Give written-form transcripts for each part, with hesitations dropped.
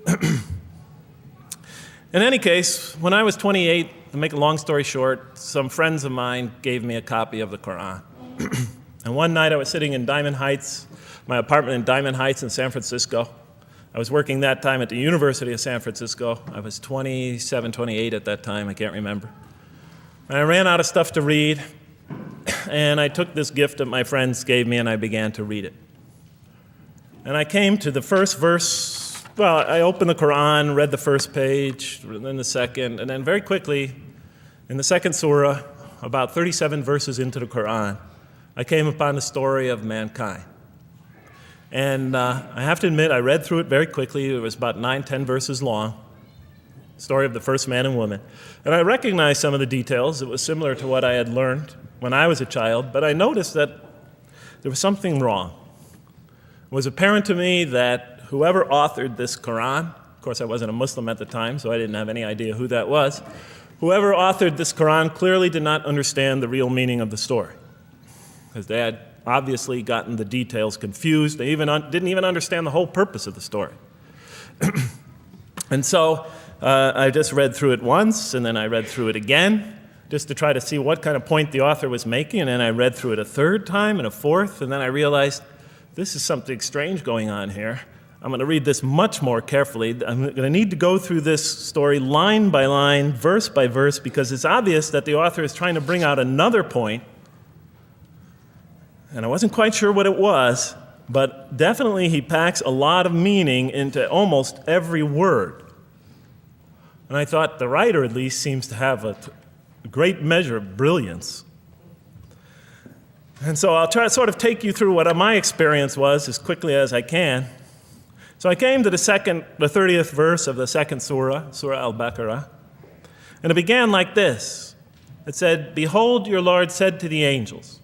In any case, when I was 28, to make a long story short, some friends of mine gave me a copy of the Quran. And one night I was sitting in Diamond Heights, my apartment in Diamond Heights in San Francisco. I was working that time at the University of San Francisco. I was 27, 28 at that time, I can't remember. And I ran out of stuff to read, and I took this gift that my friends gave me and I began to read it. And I came to the first verse. Well, I opened the Quran, read the first page, then the second, and then very quickly, in the second surah, about 37 verses into the Quran, I came upon the story of mankind. And I have to admit, I read through it very quickly. It was about 9, 10 verses long, story of the first man and woman. And I recognized some of the details. It was similar to what I had learned when I was a child, but I noticed that there was something wrong. It was apparent to me that whoever authored this Quran, of course I wasn't a Muslim at the time, so I didn't have any idea who that was, whoever authored this Quran clearly did not understand the real meaning of the story, because they had obviously gotten the details confused. They didn't even understand the whole purpose of the story. And so I just read through it once, and then I read through it again, just to try to see what kind of point the author was making, and then I read through it a third time and a fourth, and then I realized this is something strange going on here. I'm going to read this much more carefully. I'm going to need to go through this story line by line, verse by verse, because it's obvious that the author is trying to bring out another point. And I wasn't quite sure what it was, but definitely he packs a lot of meaning into almost every word. And I thought the writer at least seems to have a great measure of brilliance. And so I'll try to sort of take you through what my experience was as quickly as I can. So I came to the 30th verse of the second surah, Surah al-Baqarah, and it began like this. It said, "Behold, your Lord said to the angels,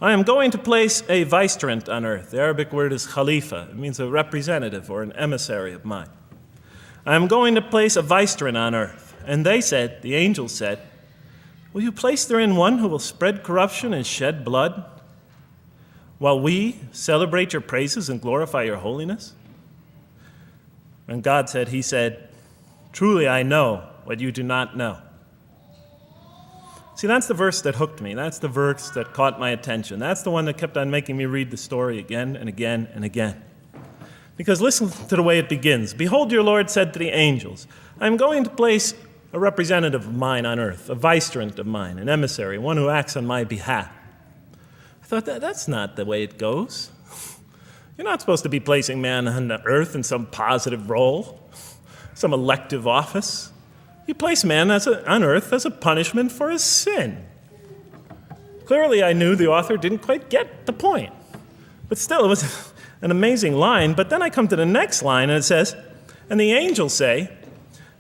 I am going to place a vicegerent on earth." The Arabic word is khalifa. It means a representative or an emissary of mine. "I am going to place a vicegerent on earth." And they said, the angels said, "Will you place therein one who will spread corruption and shed blood, while we celebrate your praises and glorify your holiness?" And God said, he said, "Truly I know what you do not know." See, that's the verse that hooked me. That's the verse that caught my attention. That's the one that kept on making me read the story again and again and again. Because listen to the way it begins. "Behold, your Lord said to the angels, I am going to place a representative of mine on earth, a vicegerent of mine, an emissary, one who acts on my behalf." I thought, that's not the way it goes. You're not supposed to be placing man on the earth in some positive role, some elective office. You place man on earth as a punishment for his sin. Clearly, I knew the author didn't quite get the point. But still, it was an amazing line. But then I come to the next line, and it says, "And the angels say,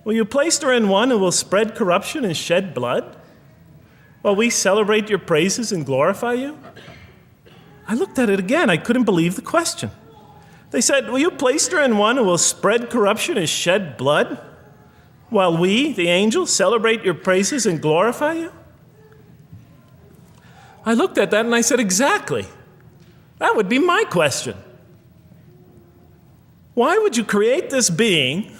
will you place therein one who will spread corruption and shed blood, while we celebrate your praises and glorify you?" I looked at it again. I couldn't believe the question. They said, "Will you place therein one who will spread corruption and shed blood, while we, the angels, celebrate your praises and glorify you?" I looked at that and I said, exactly. That would be my question. Why would you create this being,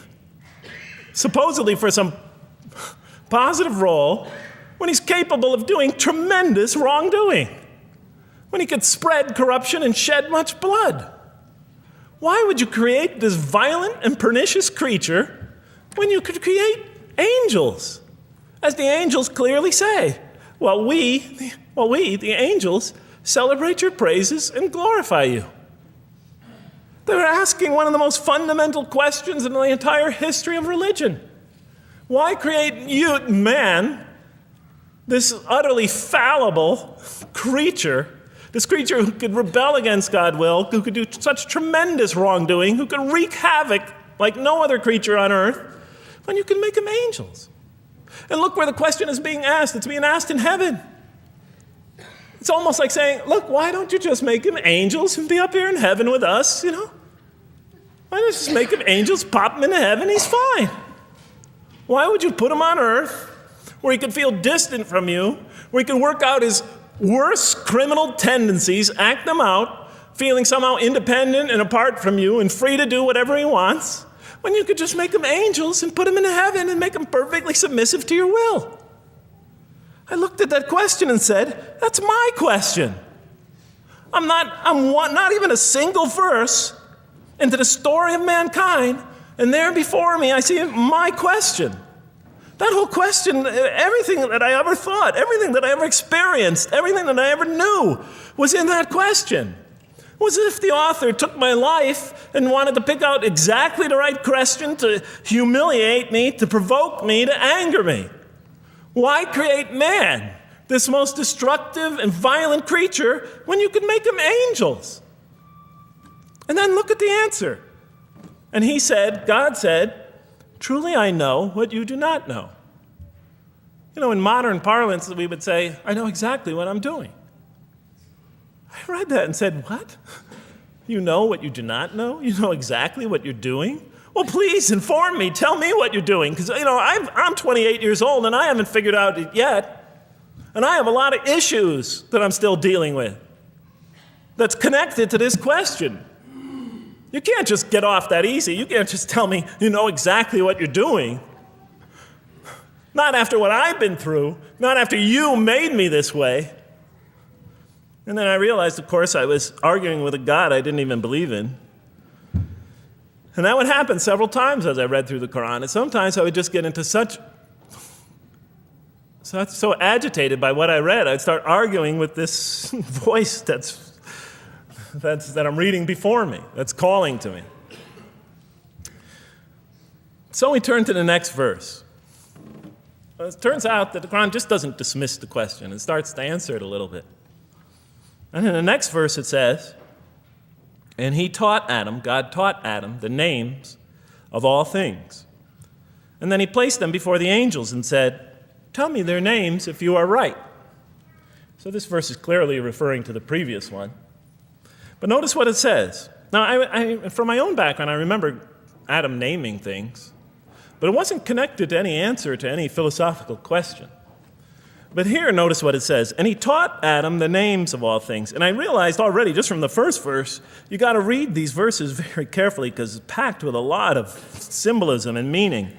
supposedly for some positive role, when he's capable of doing tremendous wrongdoing? When he could spread corruption and shed much blood? Why would you create this violent and pernicious creature when you could create angels? As the angels clearly say, while we, the angels, celebrate your praises and glorify you. They were asking one of the most fundamental questions in the entire history of religion. Why create you, man, this utterly fallible creature, this creature who could rebel against God's will, who could do such tremendous wrongdoing, who could wreak havoc like no other creature on earth, when you can make them angels? And look where the question is being asked. It's being asked in heaven. It's almost like saying, look, why don't you just make them angels and be up here in heaven with us, Why don't you just make them angels, pop them into heaven, he's fine. Why would you put him on earth where he could feel distant from you, where he can work out his worst criminal tendencies, act them out, feeling somehow independent and apart from you and free to do whatever he wants? when you could just make them angels and put them into heaven and make them perfectly submissive to your will? I looked at that question and said, that's my question. I'm not even a single verse into the story of mankind, and there before me I see my question. That whole question, everything that I ever thought, everything that I ever experienced, everything that I ever knew was in that question. It was as if the author took my life and wanted to pick out exactly the right question to humiliate me, to provoke me, to anger me. Why create man, this most destructive and violent creature, when you could make them angels? And then look at the answer. And he said, God said, truly I know what you do not know. You know, in modern parlance, we would say, I know exactly what I'm doing. I read that and said, what? You know what you do not know? You know exactly what you're doing? Well, please inform me. Tell me what you're doing. Because, you know, I'm 28 years old and I haven't figured out it yet. And I have a lot of issues that I'm still dealing with that's connected to this question. You can't just get off that easy. You can't just tell me you know exactly what you're doing. Not after what I've been through. Not after you made me this way. And then I realized, of course, I was arguing with a God I didn't even believe in. And that would happen several times as I read through the Quran. And sometimes I would just get into so agitated by what I read, I'd start arguing with this voice that I'm reading before me, that's calling to me. So we turn to the next verse. Well, it turns out that the Quran just doesn't dismiss the question. It starts to answer it a little bit. And in the next verse it says, and he taught Adam, God taught Adam, the names of all things. And then he placed them before the angels and said, tell me their names if you are right. So this verse is clearly referring to the previous one. But notice what it says. Now, from my own background, I remember Adam naming things, but it wasn't connected to any answer to any philosophical question. But here, notice what it says. And he taught Adam the names of all things. And I realized already, just from the first verse, you got to read these verses very carefully because it's packed with a lot of symbolism and meaning.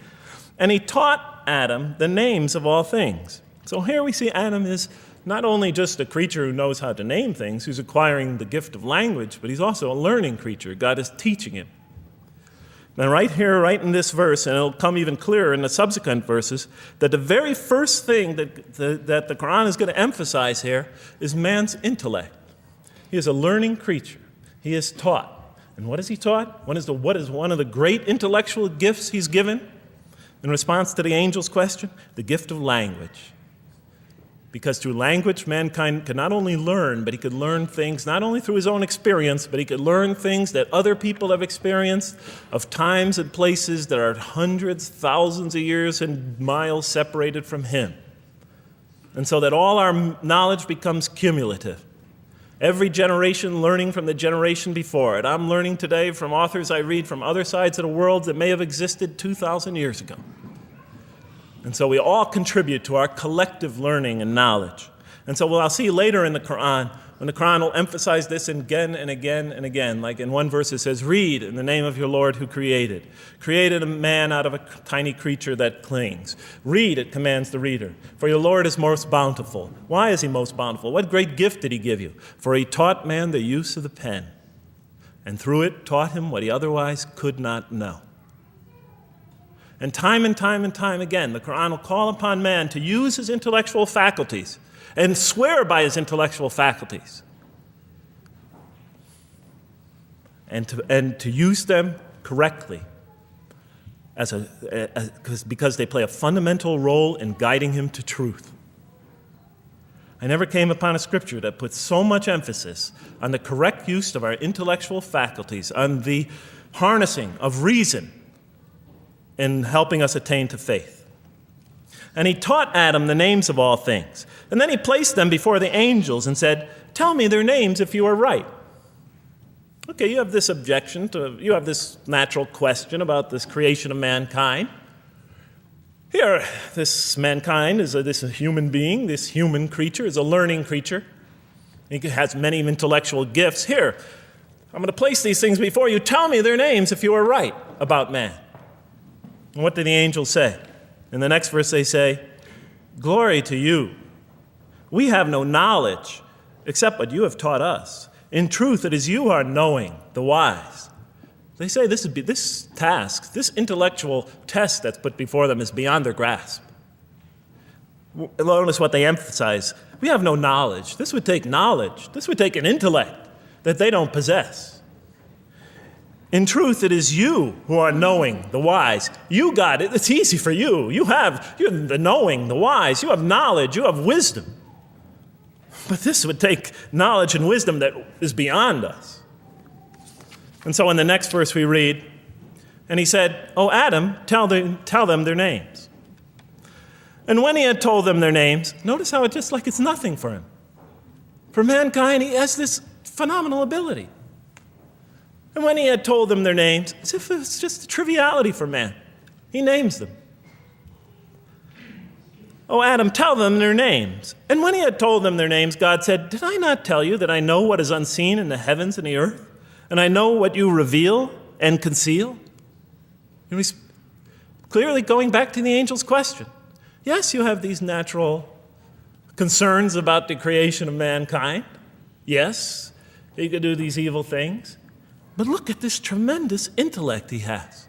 And he taught Adam the names of all things. So here we see Adam is not only just a creature who knows how to name things, who's acquiring the gift of language, but he's also a learning creature. God is teaching him. Now right here, right in this verse, and it'll come even clearer in the subsequent verses, that the very first thing that the Quran is going to emphasize here is man's intellect. He is a learning creature. He is taught. And what is he taught? What is one of the great intellectual gifts he's given in response to the angel's question? The gift of language. Because through language, mankind could not only learn, but he could learn things not only through his own experience, but he could learn things that other people have experienced of times and places that are hundreds, thousands of years and miles separated from him. And so that all our knowledge becomes cumulative. Every generation learning from the generation before it. I'm learning today from authors I read from other sides of the world that may have existed 2,000 years ago. And so we all contribute to our collective learning and knowledge. And so I'll see later in the Quran, when the Quran will emphasize this again and again and again. Like in one verse it says, read in the name of your Lord who created. Created a man out of a tiny creature that clings. Read, it commands the reader. For your Lord is most bountiful. Why is he most bountiful? What great gift did he give you? For he taught man the use of the pen. And through it taught him what he otherwise could not know. And time again, the Quran will call upon man to use his intellectual faculties and swear by his intellectual faculties and to use them correctly because they play a fundamental role in guiding him to truth. I never came upon a scripture that puts so much emphasis on the correct use of our intellectual faculties, on the harnessing of reason in helping us attain to faith. And he taught Adam the names of all things. And then he placed them before the angels and said, tell me their names if you are right. Okay, you have this you have this natural question about this creation of mankind. Here, this mankind is this human being, this human creature is a learning creature. He has many intellectual gifts. Here, I'm going to place these things before you. Tell me their names if you are right about man. And what do the angels say? In the next verse they say, "Glory to you. We have no knowledge except what you have taught us. In truth, it is you who are knowing, the wise." They say this task, this intellectual test that's put before them is beyond their grasp. Notice what they emphasize. We have no knowledge. This would take knowledge. This would take an intellect that they don't possess. In truth, it is you who are knowing, the wise. You got it. It's easy for you. You're the knowing, the wise. You have knowledge. You have wisdom. But this would take knowledge and wisdom that is beyond us. And so in the next verse we read, and he said, "O Adam, tell them their names." And when he had told them their names, notice how it's just like it's nothing for him. For mankind, he has this phenomenal ability. And when he had told them their names, as if it's just a triviality for man, he names them. "O Adam, tell them their names." And when he had told them their names, God said, "Did I not tell you that I know what is unseen in the heavens and the earth? And I know what you reveal and conceal?" And he's clearly going back to the angel's question. Yes, you have these natural concerns about the creation of mankind. Yes, he could do these evil things. But look at this tremendous intellect he has.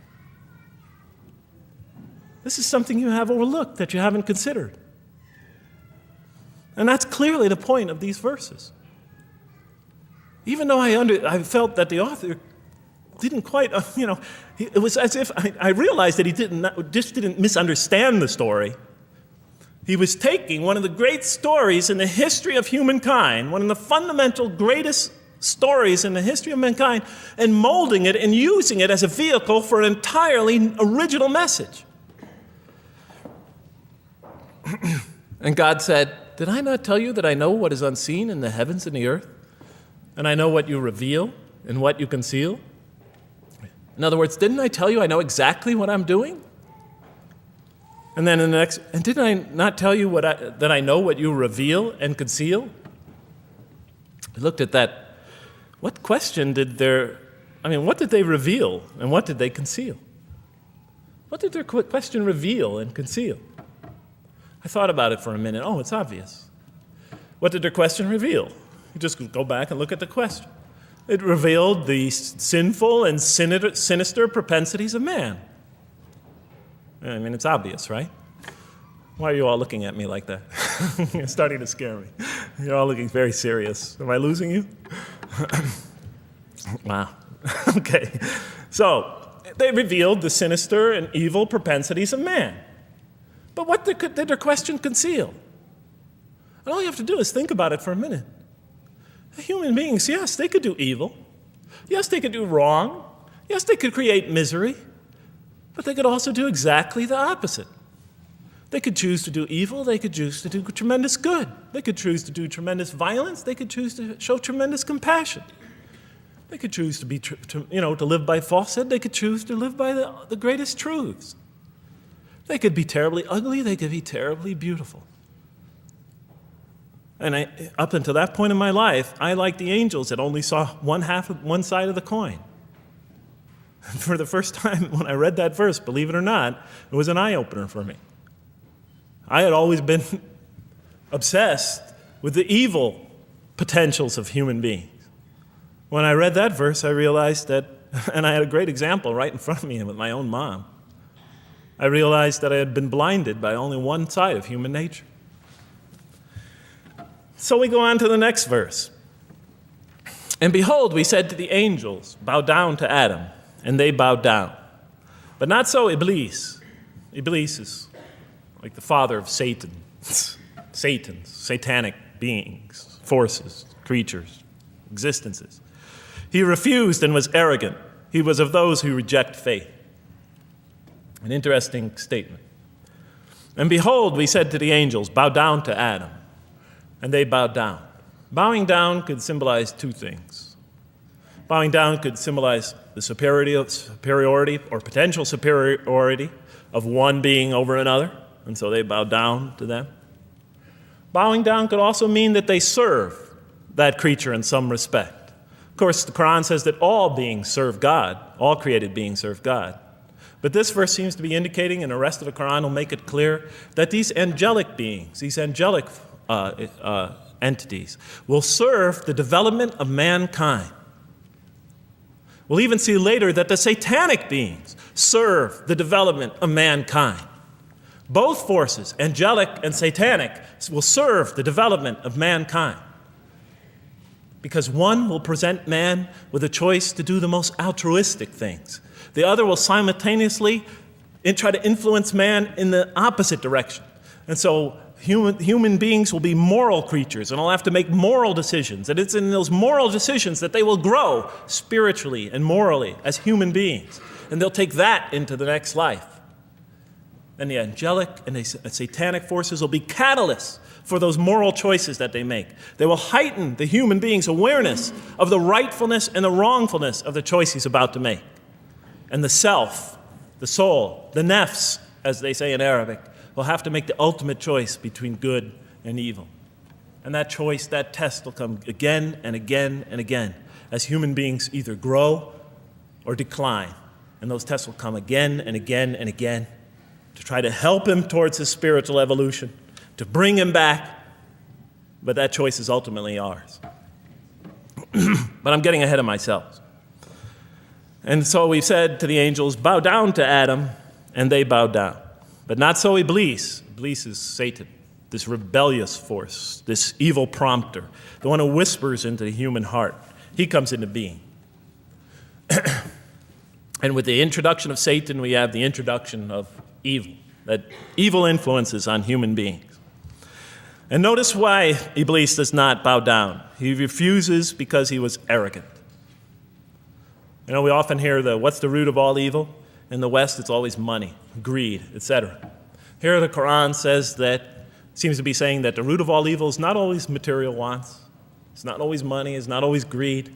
This is something you have overlooked that you haven't considered. And that's clearly the point of these verses. Even though I felt that the author didn't quite, it was as if I realized that he didn't misunderstand the story. He was taking one of the great stories in the history of humankind, one of the fundamental greatest stories in the history of mankind, and molding it and using it as a vehicle for an entirely original message. And God said, "Did I not tell you that I know what is unseen in the heavens and the earth? And I know what you reveal and what you conceal?" In other words, didn't I tell you I know exactly what I'm doing? And then in the next, and didn't I not tell you that I know what you reveal and conceal? I looked at that. What question what did they reveal and what did they conceal? What did their question reveal and conceal? I thought about it for a minute. Oh, it's obvious. What did their question reveal? You just go back and look at the question. It revealed the sinful and sinister propensities of man. I mean, it's obvious, right? Why are you all looking at me like that? You're starting to scare me. You're all looking very serious. Am I losing you? Wow. Okay. So, they revealed the sinister and evil propensities of man. But what did their question conceal? And all you have to do is think about it for a minute. Human beings, yes, they could do evil. Yes, they could do wrong. Yes, they could create misery. But they could also do exactly the opposite. They could choose to do evil. They could choose to do tremendous good. They could choose to do tremendous violence. They could choose to show tremendous compassion. They could choose to live by falsehood. They could choose to live by the greatest truths. They could be terribly ugly. They could be terribly beautiful. And up until that point in my life, I, like the angels, that only saw one side of the coin. For the first time when I read that verse, believe it or not, it was an eye-opener for me. I had always been obsessed with the evil potentials of human beings. When I read that verse, I realized that, and I had a great example right in front of me with my own mom, I realized that I had been blinded by only one side of human nature. So we go on to the next verse. "And behold, we said to the angels, bow down to Adam, and they bowed down. But not so Iblis." Iblis is like the father of Satan. Satans, satanic beings, forces, creatures, existences. "He refused and was arrogant. He was of those who reject faith." An interesting statement. "And behold, we said to the angels, bow down to Adam. And they bowed down." Bowing down could symbolize two things. Bowing down could symbolize the superiority or potential superiority of one being over another, and so they bowed down to them. Bowing down could also mean that they serve that creature in some respect. Of course, the Quran says that all beings serve God, all created beings serve God. But this verse seems to be indicating, and the rest of the Quran will make it clear, that these angelic beings, these angelic entities, will serve the development of mankind. We'll even see later that the satanic beings serve the development of mankind. Both forces, angelic and satanic, will serve the development of mankind. Because one will present man with a choice to do the most altruistic things. The other will simultaneously try to influence man in the opposite direction. And so human beings will be moral creatures and will have to make moral decisions. And it's in those moral decisions that they will grow spiritually and morally as human beings. And they'll take that into the next life. And the angelic and the satanic forces will be catalysts for those moral choices that they make. They will heighten the human being's awareness of the rightfulness and the wrongfulness of the choice he's about to make. And the self, the soul, the nafs, as they say in Arabic, will have to make the ultimate choice between good and evil. And that choice, that test will come again and again and again as human beings either grow or decline. And those tests will come again and again and again to try to help him towards his spiritual evolution, to bring him back, but that choice is ultimately ours. But I'm getting ahead of myself. And so we said to the angels, bow down to Adam, and they bowed down. But not so Iblis. Iblis is Satan, this rebellious force, this evil prompter, the one who whispers into the human heart. He comes into being. And with the introduction of Satan, we have the introduction of evil, that evil influences on human beings. And notice why Iblis does not bow down. He refuses because he was arrogant. You know, we often hear what's the root of all evil? In the West, it's always money, greed, etc. Here the Quran seems to be saying that the root of all evil is not always material wants. It's not always money, it's not always greed.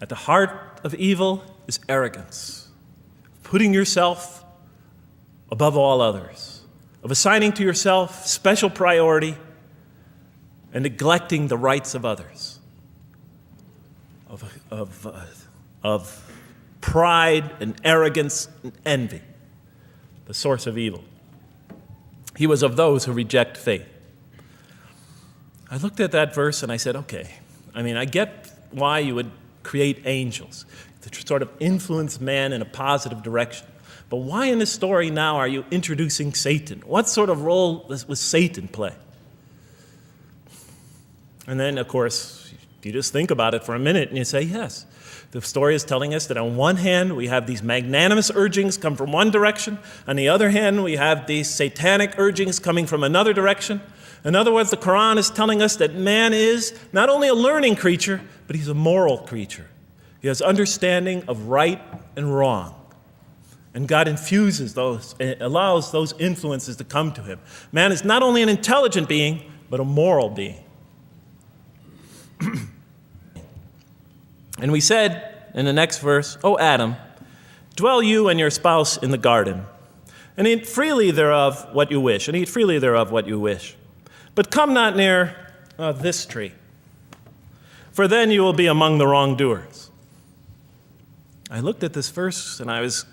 At the heart of evil is arrogance, putting yourself above all others, of assigning to yourself special priority and neglecting the rights of others, of pride and arrogance and envy, the source of evil. He was of those who reject faith. I looked at that verse and I said, okay, I get why you would create angels to sort of influence man in a positive direction. But why in this story now are you introducing Satan? What sort of role was Satan play? And then, of course, you just think about it for a minute and you say, yes. The story is telling us that on one hand, we have these magnanimous urgings come from one direction. On the other hand, we have these satanic urgings coming from another direction. In other words, the Quran is telling us that man is not only a learning creature, but he's a moral creature. He has understanding of right and wrong. And God infuses those, allows those influences to come to him. Man is not only an intelligent being, but a moral being. And we said in the next verse, O Adam, dwell you and your spouse in the garden, and eat freely thereof what you wish, and eat freely thereof what you wish. But come not near this tree, for then you will be among the wrongdoers. I looked at this verse and I was,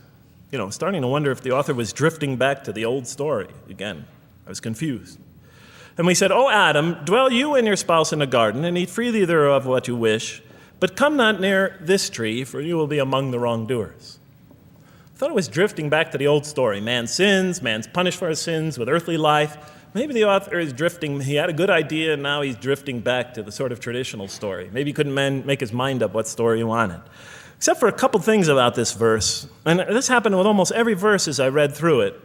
starting to wonder if the author was drifting back to the old story again. I was confused. And we said, O Adam, dwell you and your spouse in the garden, and eat freely thereof what you wish, but come not near this tree, for you will be among the wrongdoers. I thought it was drifting back to the old story. Man sins, man's punished for his sins with earthly life. Maybe the author is drifting, he had a good idea, and now he's drifting back to the sort of traditional story. Maybe he couldn't make his mind up what story he wanted. Except for a couple things about this verse, and this happened with almost every verse as I read through it,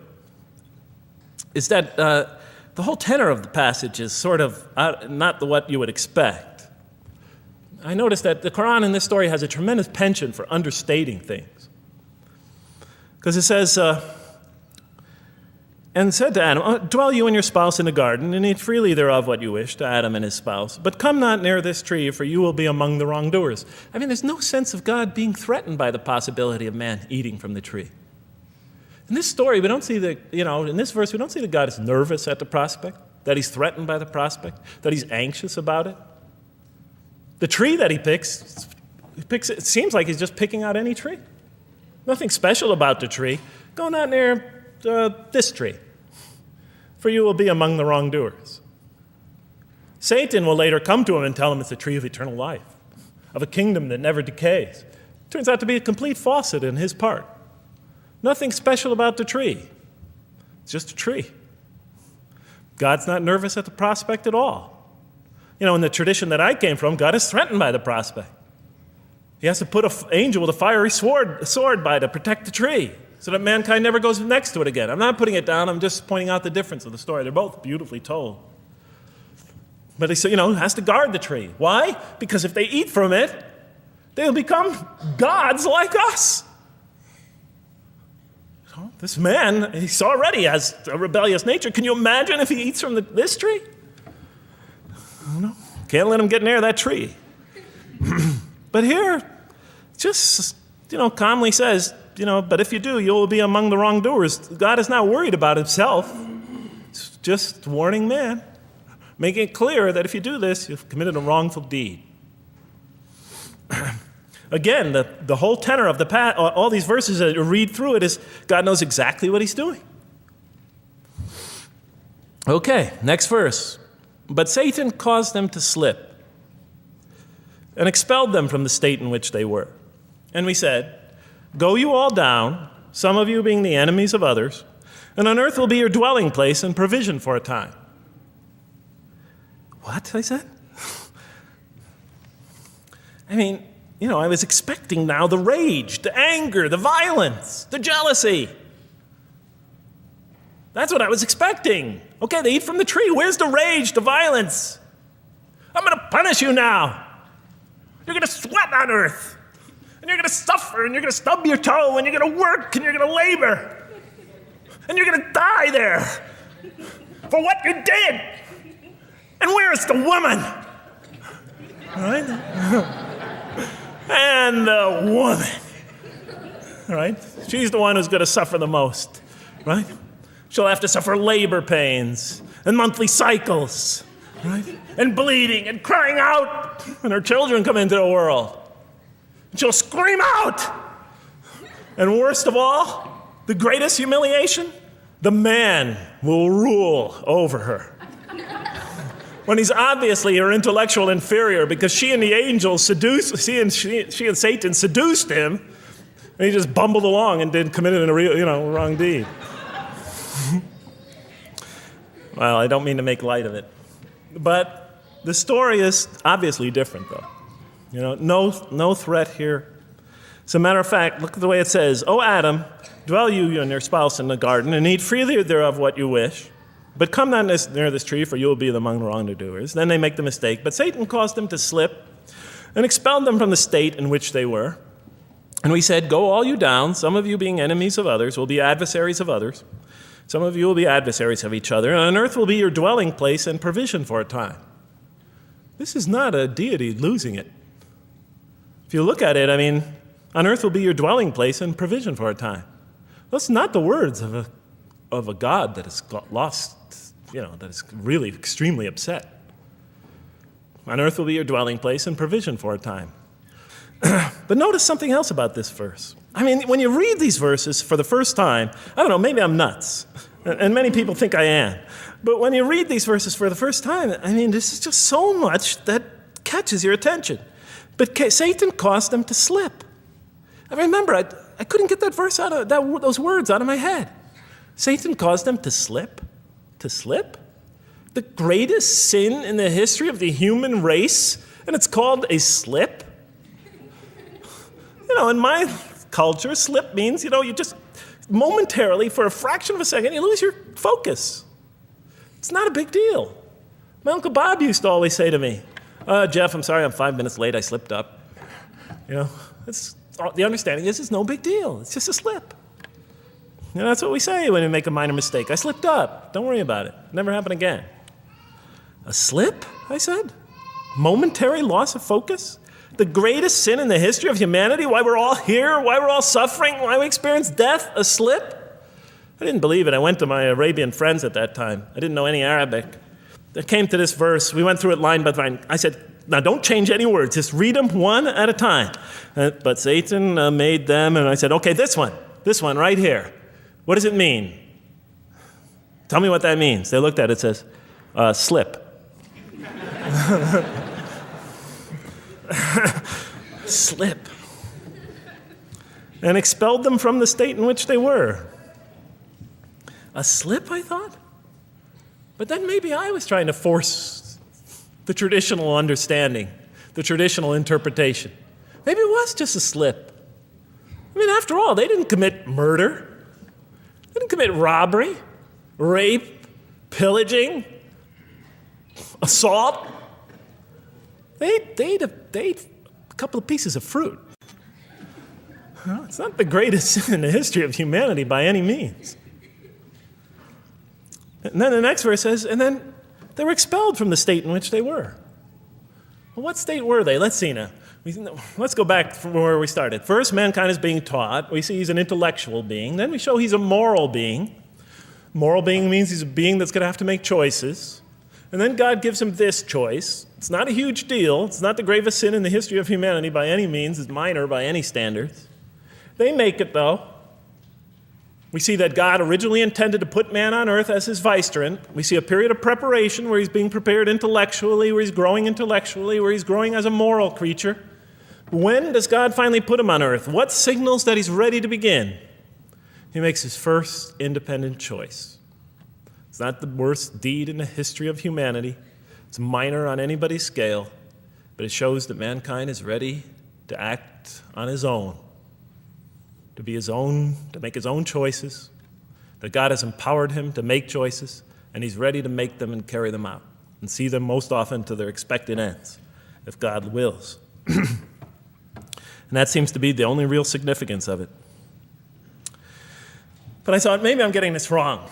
is that the whole tenor of the passage is sort of not what you would expect. I noticed that the Quran in this story has a tremendous penchant for understating things. Because it says, and said to Adam, dwell you and your spouse in the garden, and eat freely thereof what you wish, to Adam and his spouse. But come not near this tree, for you will be among the wrongdoers. There's no sense of God being threatened by the possibility of man eating from the tree. In this story, we don't see in this verse, we don't see that God is nervous at the prospect, that he's threatened by the prospect, that he's anxious about it. The tree that he picks, it seems like he's just picking out any tree. Nothing special about the tree. go not near this tree, for you will be among the wrongdoers. Satan will later come to him and tell him it's the tree of eternal life, of a kingdom that never decays. Turns out to be a complete falsehood in his part. Nothing special about the tree. It's just a tree. God's not nervous at the prospect at all. You know, in the tradition that I came from, God is threatened by the prospect. He has to put an angel with a fiery sword by to protect the tree so that mankind never goes next to it again. I'm not putting it down. I'm just pointing out the difference of the story. They're both beautifully told. But he has to guard the tree. Why? Because if they eat from it, they'll become gods like us. So this man, he already has a rebellious nature. Can you imagine if he eats from this tree? No, can't let him get near that tree. But here, just, calmly says, but if you do, you will be among the wrongdoers. God is not worried about himself. It's just warning man, making it clear that if you do this, you've committed a wrongful deed. Again, the whole tenor of all these verses that you read through it is God knows exactly what he's doing. Okay, next verse. But Satan caused them to slip and expelled them from the state in which they were. And we said, go you all down, some of you being the enemies of others, and on earth will be your dwelling place and provision for a time. What? I said? I was expecting now the rage, the anger, the violence, the jealousy. That's what I was expecting. Okay, they eat from the tree. Where's the rage, the violence? I'm going to punish you now. You're going to sweat on earth. And you're going to suffer, and you're going to stub your toe, and you're going to work, and you're going to labor. And you're going to die there for what you did. And where's the woman? All right? And the woman, right? She's the one who's going to suffer the most, right? She'll have to suffer labor pains and monthly cycles, right? And bleeding and crying out when her children come into the world. And she'll scream out. And worst of all, the greatest humiliation, the man will rule over her. When he's obviously her intellectual inferior because she and the angels she and Satan seduced him, and he just bumbled along and committed a wrong deed. Well, I don't mean to make light of it. But the story is obviously different, though. No threat here. As a matter of fact, look at the way it says, O Adam, dwell you and your spouse in the garden, and eat freely thereof what you wish. But come not near this tree, for you will be among the wrongdoers. Then they make the mistake. But Satan caused them to slip and expelled them from the state in which they were. And we said, go all you down, some of you being enemies of others, will be adversaries of others. Some of you will be adversaries of each other, and on earth will be your dwelling place and provision for a time. This is not a deity losing it. If you look at it, on earth will be your dwelling place and provision for a time. That's not the words of a God that has got lost, that is really extremely upset. On earth will be your dwelling place and provision for a time. But notice something else about this verse. When you read these verses for the first time, I don't know, maybe I'm nuts, and many people think I am. But when you read these verses for the first time, this is just so much that catches your attention. But Satan caused them to slip. I remember, I couldn't get that verse out of those words out of my head. Satan caused them to slip. To slip? The greatest sin in the history of the human race, and it's called a slip? In my culture, slip means, you just momentarily, for a fraction of a second, you lose your focus. It's not a big deal. My Uncle Bob used to always say to me, Jeff, I'm sorry, I'm 5 minutes late, I slipped up. The understanding is it's no big deal. It's just a slip. That's what we say when we make a minor mistake. I slipped up. Don't worry about it. Never happen again. A slip, I said? Momentary loss of focus? The greatest sin in the history of humanity? Why we're all here? Why we're all suffering? Why we experience death? A slip? I didn't believe it. I went to my Arabian friends at that time. I didn't know any Arabic. I came to this verse. We went through it line by line. I said, now don't change any words. Just read them one at a time. But Satan made them, and I said, okay, this one right here. What does it mean? Tell me what that means. They looked at it, it says, slip. Slip. And expelled them from the state in which they were. A slip, I thought? But then maybe I was trying to force the traditional understanding, the traditional interpretation. Maybe it was just a slip. I mean, after all, they didn't commit murder. They didn't commit robbery, rape, pillaging, assault. They ate a couple of pieces of fruit. Well, it's not the greatest sin in the history of humanity by any means. And then the next verse says, and then they were expelled from the state in which they were. Well, what state were they? Let's see now. Let's go back from where we started. First, mankind is being taught. We see he's an intellectual being. Then we show he's a moral being. Moral being means he's a being that's going to have to make choices. And then God gives him this choice. It's not a huge deal. It's not the gravest sin in the history of humanity by any means. It's minor by any standards. They make it, though. We see that God originally intended to put man on earth as his vicegerent. We see a period of preparation where he's being prepared intellectually, where he's growing as a moral creature. When does God finally put him on earth? What signals that he's ready to begin? He makes his first independent choice. It's not the worst deed in the history of humanity. It's minor on anybody's scale, but it shows that mankind is ready to act on his own, to be his own, to make his own choices, that God has empowered him to make choices, and he's ready to make them and carry them out and see them most often to their expected ends, if God wills. And that seems to be the only real significance of it. But I thought, maybe I'm getting this wrong.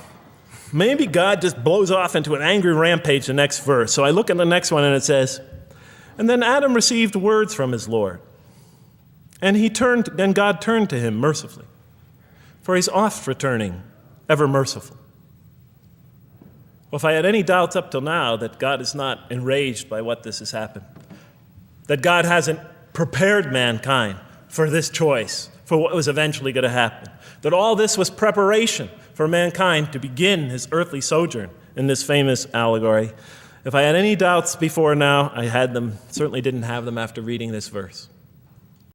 Maybe God just blows off into an angry rampage the next verse. So I look at the next one and it says, and then Adam received words from his Lord. And God turned to him mercifully, for he's oft returning, ever merciful. Well, if I had any doubts up till now that God is not enraged by what this has happened, that God hasn't prepared mankind for this choice, for what was eventually going to happen, that all this was preparation for mankind to begin his earthly sojourn in this famous allegory. If I had any doubts before now, I had them, certainly didn't have them after reading this verse.